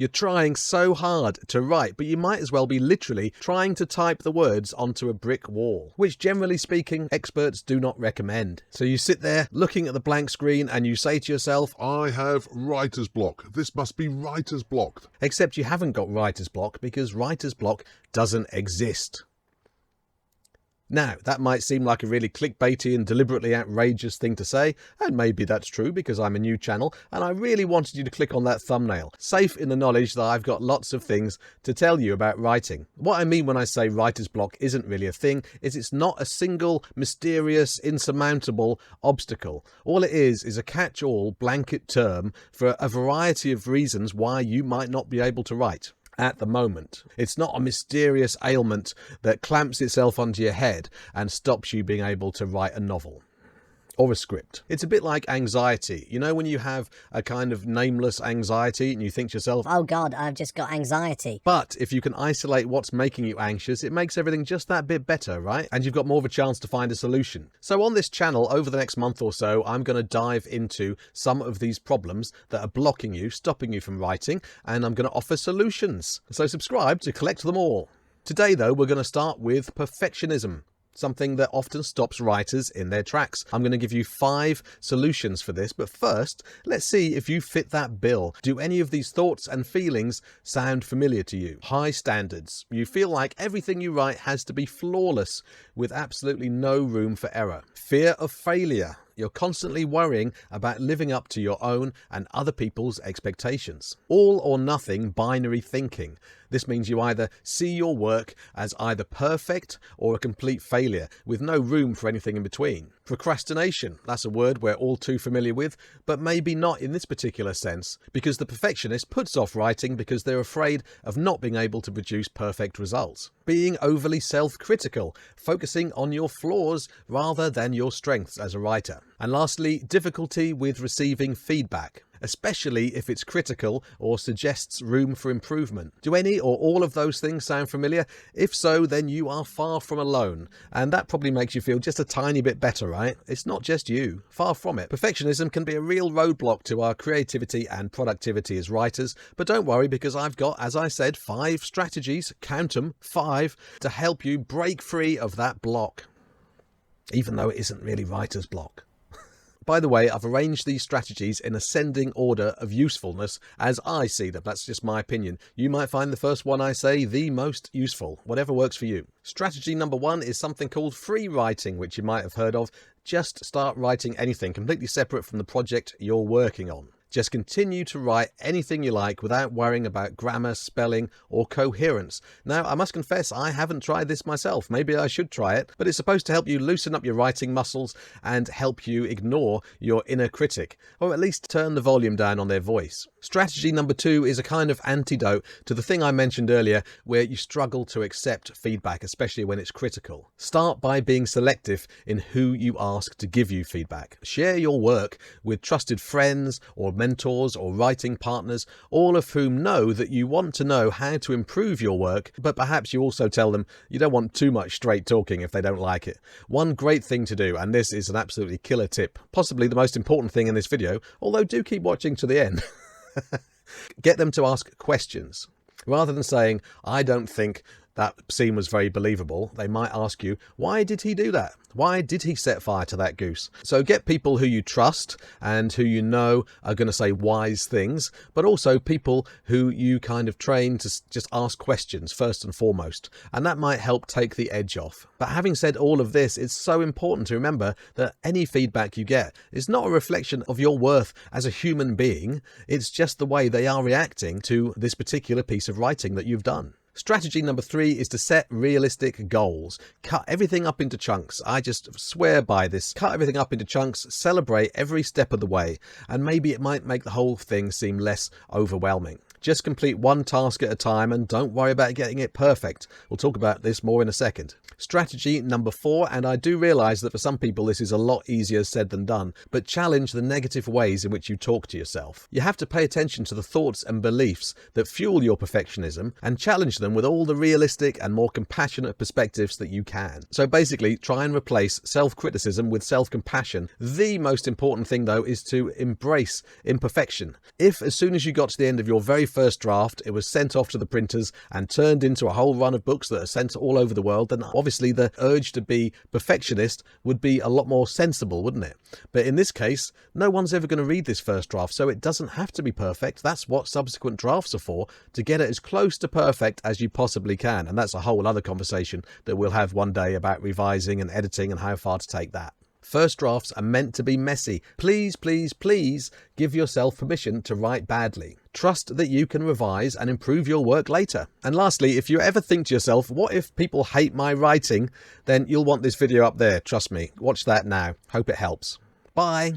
You're trying so hard to write, but you might as well be literally trying to type the words onto a brick wall, which generally speaking, experts do not recommend. So you sit there looking at the blank screen and you say to yourself, I have writer's block. This must be writer's block. Except you haven't got writer's block because writer's block doesn't exist. Now, that might seem like a really clickbaity and deliberately outrageous thing to say, and maybe that's true because I'm a new channel and I really wanted you to click on that thumbnail, safe in the knowledge that I've got lots of things to tell you about writing. What I mean when I say writer's block isn't really a thing is it's not a single, mysterious, insurmountable obstacle. All it is a catch-all blanket term for a variety of reasons why you might not be able to write at the moment. It's not a mysterious ailment that clamps itself onto your head and stops you being able to write a novel or a script. It's a bit like anxiety. You know when you have a kind of nameless anxiety and you think to yourself, oh God, I've just got anxiety. But if you can isolate what's making you anxious, it makes everything just that bit better, right? And you've got more of a chance to find a solution. So on this channel, over the next month or so, I'm going to dive into some of these problems that are blocking you, stopping you from writing, and I'm going to offer solutions. So subscribe to collect them all. Today, though, we're going to start with perfectionism. Something that often stops writers in their tracks. I'm going to give you 5 solutions for this, but first, let's see if you fit that bill. Do any of these thoughts and feelings sound familiar to you? High standards. You feel like everything you write has to be flawless, with absolutely no room for error. Fear of failure. You're constantly worrying about living up to your own and other people's expectations. All or nothing binary thinking. This means you either see your work as either perfect or a complete failure, with no room for anything in between. Procrastination. That's a word we're all too familiar with, but maybe not in this particular sense, because the perfectionist puts off writing because they're afraid of not being able to produce perfect results. Being overly self-critical, focusing on your flaws rather than your strengths as a writer. And lastly, difficulty with receiving feedback, especially if it's critical or suggests room for improvement. Do any or all of those things sound familiar? If so, then you are far from alone. And that probably makes you feel just a tiny bit better, right? It's not just you. Far from it. Perfectionism can be a real roadblock to our creativity and productivity as writers. But don't worry, because I've got, as I said, 5 strategies, count them, 5, to help you break free of that block. Even though it isn't really writer's block. By the way, I've arranged these strategies in ascending order of usefulness as I see them. That's just my opinion. You might find the first one I say the most useful, whatever works for you. Strategy number 1 is something called free writing, which you might have heard of. Just start writing anything completely separate from the project you're working on. Just continue to write anything you like without worrying about grammar, spelling, or coherence. Now, I must confess, I haven't tried this myself. Maybe I should try it, but it's supposed to help you loosen up your writing muscles and help you ignore your inner critic, or at least turn the volume down on their voice. Strategy number 2 is a kind of antidote to the thing I mentioned earlier, where you struggle to accept feedback, especially when it's critical. Start by being selective in who you ask to give you feedback. Share your work with trusted friends or mentors or writing partners, all of whom know that you want to know how to improve your work, but perhaps you also tell them you don't want too much straight talking if they don't like it. One great thing to do, and this is an absolutely killer tip, possibly the most important thing in this video, although do keep watching to the end. Get them to ask questions. Rather than saying, I don't think that scene was very believable, they might ask you, why did he do that? Why did he set fire to that goose? So get people who you trust and who you know are going to say wise things, but also people who you kind of train to just ask questions first and foremost. And that might help take the edge off. But having said all of this, it's so important to remember that any feedback you get is not a reflection of your worth as a human being. It's just the way they are reacting to this particular piece of writing that you've done. Strategy number 3 is to set realistic goals. Cut everything up into chunks. I just swear by this. Cut everything up into chunks, celebrate every step of the way, and maybe it might make the whole thing seem less overwhelming. Just complete one task at a time and don't worry about getting it perfect. We'll talk about this more in a second. Strategy number 4, and I do realize that for some people this is a lot easier said than done, but challenge the negative ways in which you talk to yourself. You have to pay attention to the thoughts and beliefs that fuel your perfectionism and challenge them with all the realistic and more compassionate perspectives that you can. So basically, try and replace self-criticism with self-compassion. The most important thing though is to embrace imperfection. If as soon as you got to the end of your very first draft, it was sent off to the printers and turned into a whole run of books that are sent all over the world, then obviously the urge to be perfectionist would be a lot more sensible, wouldn't it? But in this case, no one's ever going to read this first draft, so it doesn't have to be perfect. That's what subsequent drafts are for, to get it as close to perfect as you possibly can. And that's a whole other conversation that we'll have one day about revising and editing and how far to take that. First drafts are meant to be messy. Please, please, please give yourself permission to write badly. Trust that you can revise and improve your work later. And lastly, if you ever think to yourself, what if people hate my writing? Then you'll want this video up there. Trust me. Watch that now. Hope it helps. Bye.